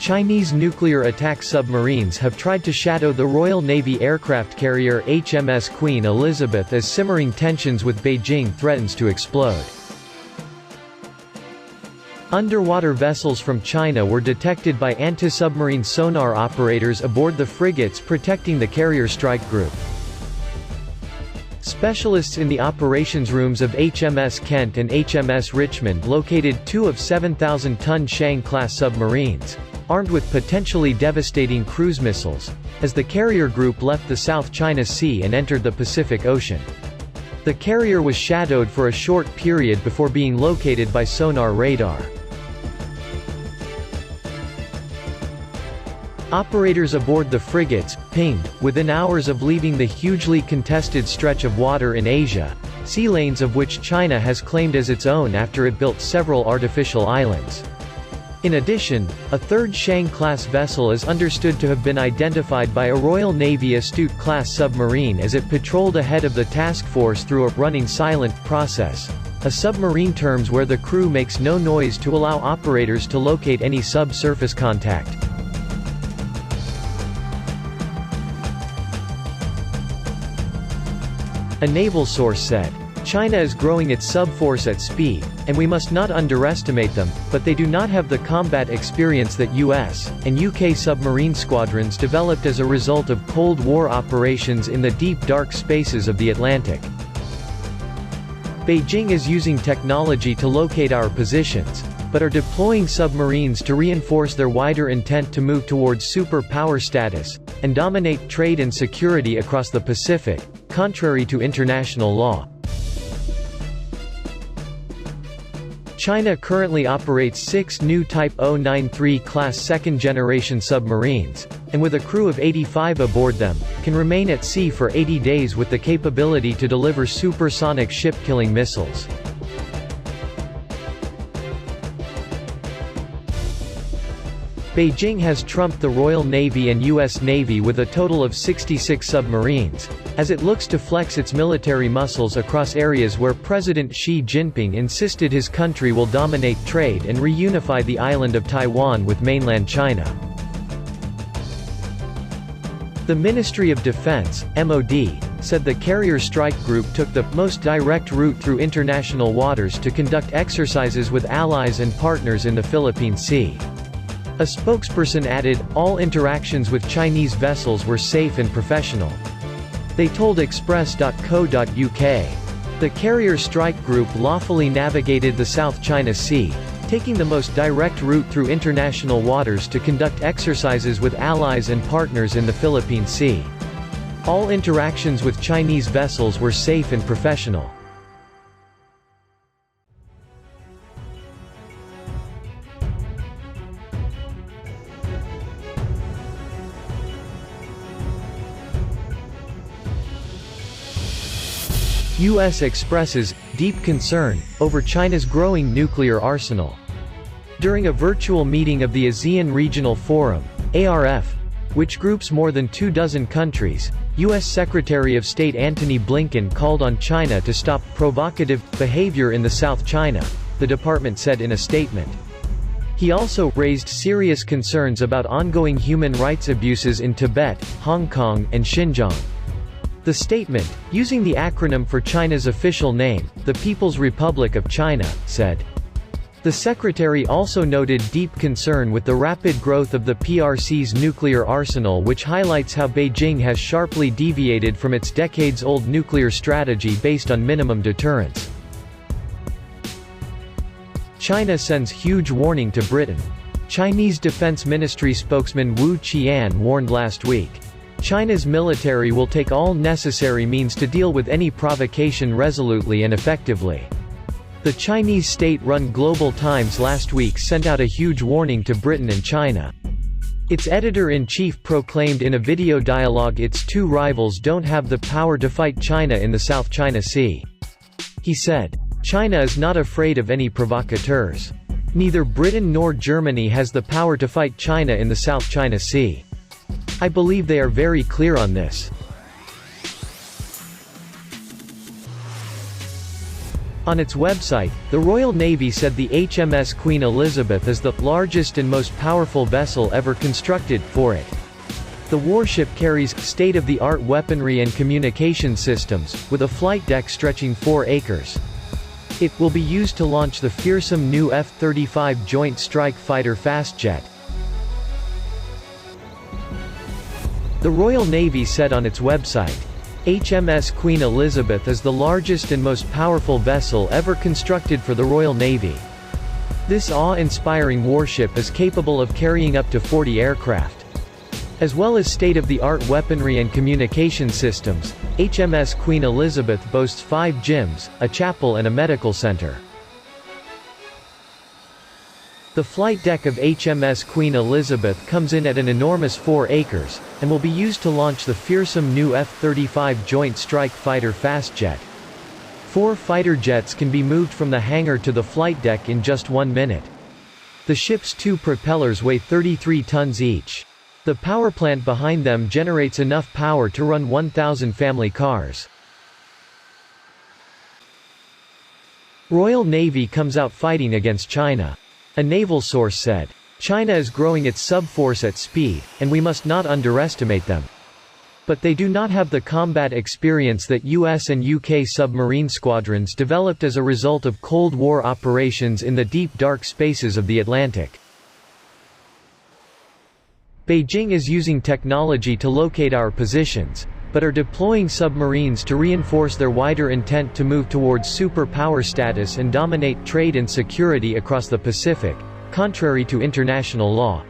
Chinese nuclear attack submarines have tried to shadow the Royal Navy aircraft carrier HMS Queen Elizabeth as simmering tensions with Beijing threatens to explode. Underwater vessels from China were detected by anti-submarine sonar operators aboard the frigates protecting the carrier strike group. Specialists in the operations rooms of HMS Kent and HMS Richmond located two of 7,000-ton Shang-class submarines, armed with potentially devastating cruise missiles, as the carrier group left the South China Sea and entered the Pacific Ocean. The carrier was shadowed for a short period before being located by sonar radar. Operators aboard the frigates, pinged, within hours of leaving the hugely contested stretch of water in Asia, sea lanes of which China has claimed as its own after it built several artificial islands. In addition, a third Shang-class vessel is understood to have been identified by a Royal Navy Astute-class submarine as it patrolled ahead of the task force through a running silent process, a submarine terms where the crew makes no noise to allow operators to locate any subsurface contact. A naval source said, "China is growing its subforce at speed, and we must not underestimate them, but they do not have the combat experience that US and UK submarine squadrons developed as a result of Cold War operations in the deep dark spaces of the Atlantic. Beijing is using technology to locate our positions, but are deploying submarines to reinforce their wider intent to move towards superpower status, and dominate trade and security across the Pacific, contrary to international law." China currently operates 6 new Type 093 class second-generation submarines, and with a crew of 85 aboard them, can remain at sea for 80 days with the capability to deliver supersonic ship-killing missiles. Beijing has trumped the Royal Navy and US Navy with a total of 66 submarines, as it looks to flex its military muscles across areas where President Xi Jinping insisted his country will dominate trade and reunify the island of Taiwan with mainland China. The Ministry of Defense, MOD, said the carrier strike group took the most direct route through international waters to conduct exercises with allies and partners in the Philippine Sea. A spokesperson added, all interactions with Chinese vessels were safe and professional. They told Express.co.uk. The carrier strike group lawfully navigated the South China Sea, taking the most direct route through international waters to conduct exercises with allies and partners in the Philippine Sea. All interactions with Chinese vessels were safe and professional. U.S. expresses deep concern over China's growing nuclear arsenal. During a virtual meeting of the ASEAN Regional Forum, ARF, which groups more than 24 countries, U.S. Secretary of State Antony Blinken called on China to stop provocative behavior in the South China, the department said in a statement. He also raised serious concerns about ongoing human rights abuses in Tibet, Hong Kong, and Xinjiang. The statement, using the acronym for China's official name, the People's Republic of China, said. The secretary also noted deep concern with the rapid growth of the PRC's nuclear arsenal, which highlights how Beijing has sharply deviated from its decades-old nuclear strategy based on minimum deterrence. China sends huge warning to Britain. Chinese Defense Ministry spokesman Wu Qian warned last week. China's military will take all necessary means to deal with any provocation resolutely and effectively. The Chinese state-run Global Times last week sent out a huge warning to Britain and China. Its editor-in-chief proclaimed in a video dialogue its two rivals don't have the power to fight China in the South China Sea. He said, "China is not afraid of any provocateurs. Neither Britain nor Germany has the power to fight China in the South China Sea. I believe they are very clear on this." On its website, the Royal Navy said the HMS Queen Elizabeth is the largest and most powerful vessel ever constructed for it. The warship carries state-of-the-art weaponry and communication systems, with a flight deck stretching 4 acres. It will be used to launch the fearsome new F-35 Joint Strike Fighter fast jet. The Royal Navy said on its website, HMS Queen Elizabeth is the largest and most powerful vessel ever constructed for the Royal Navy. This awe-inspiring warship is capable of carrying up to 40 aircraft. As well as state-of-the-art weaponry and communication systems, HMS Queen Elizabeth boasts 5 gyms, a chapel and a medical center. The flight deck of HMS Queen Elizabeth comes in at an enormous 4 acres, and will be used to launch the fearsome new F-35 Joint Strike Fighter fast jet. 4 fighter jets can be moved from the hangar to the flight deck in just 1 minute. The ship's 2 propellers weigh 33 tons each. The power plant behind them generates enough power to run 1,000 family cars. Royal Navy comes out fighting against China. A naval source said, "China is growing its sub-force at speed, and we must not underestimate them. But they do not have the combat experience that US and UK submarine squadrons developed as a result of Cold War operations in the deep dark spaces of the Atlantic. Beijing is using technology to locate our positions, but are deploying submarines to reinforce their wider intent to move towards superpower status and dominate trade and security across the Pacific, contrary to international law."